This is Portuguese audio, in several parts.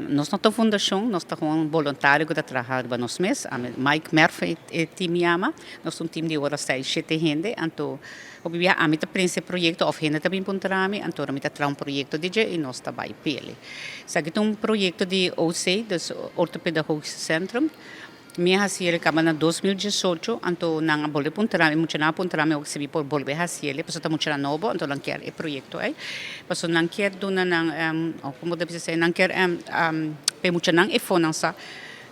Nós não temos fundação, nós estamos um voluntário que trabalha para nós mesmos. Mike Murphy e time ama. Nós somos um time de horas 6-7 gente. Então, obviamente, a gente tem esse projeto, ou gente também pontarami, então a gente tem um projeto de e nós estamos pele. Sabe que um projeto de OC, do Ortopedagogico Centrum. Minha raciele acaba na 2018, então não vou pontarami, muito não pontarami o que se vi por volver raciele, porque está muito novo, então não quer o projeto aí, porque não quer dona não, como deve dizer, não quer pe muito não é finança,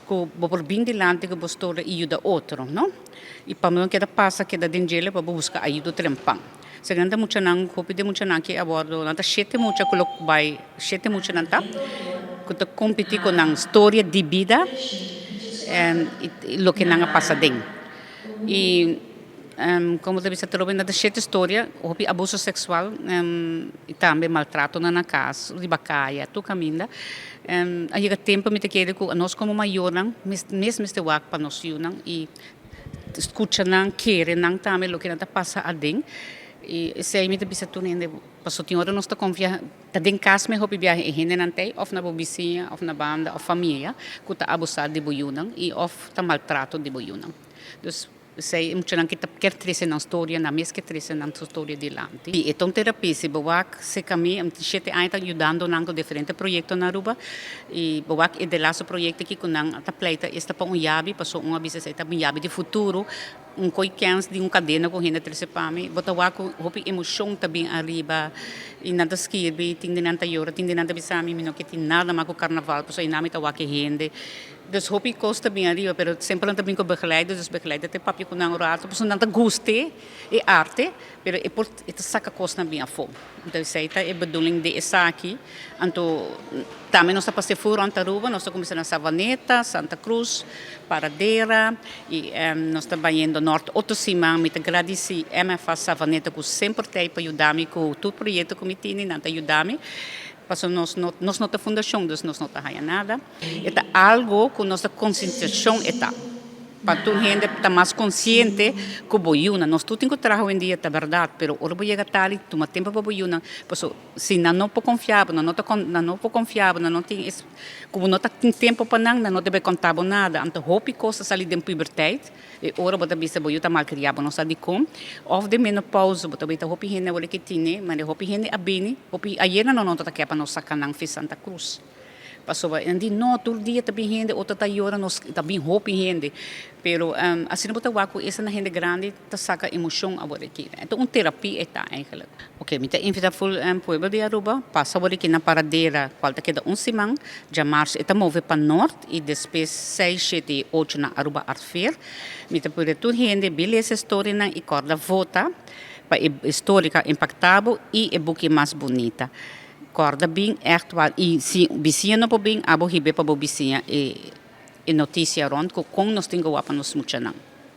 que por bem dilante que postura ajuda outro, não? E para mim que passa que da dengele para buscar ajuda trempang. Segunda muito não, copy de muito não que abordo, não tá sete muito coloco by sete muito não tá, que tá competir com a história de vida. Lo que não passa dentro. E, como deve ser trouxe na terceira história, houve abuso sexual e também maltrato na casa, de bacaia, tu caminha. Aí chega tempo me te quero que nós como maior mesmo este wak para nós e escuta não querer não também lo que não passa a dentro. E se aí me te bisa tu nende passou tinha hora nós está confia tá dentro casa me hobby viaje e não tem of na bobicinha of na banda of família que tá abusado de boiunang e of tá maltrato de boiunang. Dus sei muito não que tá quer trazer na história na mesma que trazer na história de lante. E então terapia se bawak se caminho am sete aí tá ajudando nang diferente projeto na Aruba e bawak e de laço projeto que com nang tá pleita está para yabi passou avisa se tá yabi de futuro coicans de cadena com renda terceira pami bota wako hopi emoção também arriba e nada escrever tem de nanta yora tem de nanta bisami mino que tem nada mais com carnaval por isso aí nami tá wako rende dus hopi costa bem arriba pero sempre também com begeleiden dus begeleiden te papi com nang rato por isso nanta guste e arte pero e por itu saca costa bem a fome então isso aí tá é bedoeling de essa aqui então também nós está fora anta Aruba nós está começando na Savaneta Santa Cruz Paradeira e nós estamos indo norte outro cima me agradeci MFA Savaneta que sempre tem para ajudar-me com todo projeto que me tem não te ajudar-me porque nós não temos fundação nós não temos nada é algo que nossa conscientização está para tu gente está mais consciente que boiuna nós tudo tem que trabalhar hoje em dia é verdade pero ora chega tarde toma tempo para boiuna porque se não pode confiar não pode confiar não tem como não tem tempo para não deve contar nada então hope coisas ali da pubertade e ora bota bisa boiuna mal criado não sabe como of de menopausa bota bita hope gente olha que tinha mas hope gente abini hope ayer não está aqui para nós sacar não fez Santa Cruz passou andi não todo dia também gente outra tá hora nós também hope gente pero assim bota waco essa na gente grande tá saca emoção agora aqui então terapia está eigenlijk ok me tá invita full pueblo de Aruba passa agora aqui na paradeira falta queda semana já março está move para norte e depois 6, 7, 8 na Aruba Art Fair me tá por tudo gente beleza história na e corda vota para histórica impactável e é book mais bonita corda bem echt waar e se vizinha não bem abo hibe para vizinha e notícia rond com nós temos que para nos muito não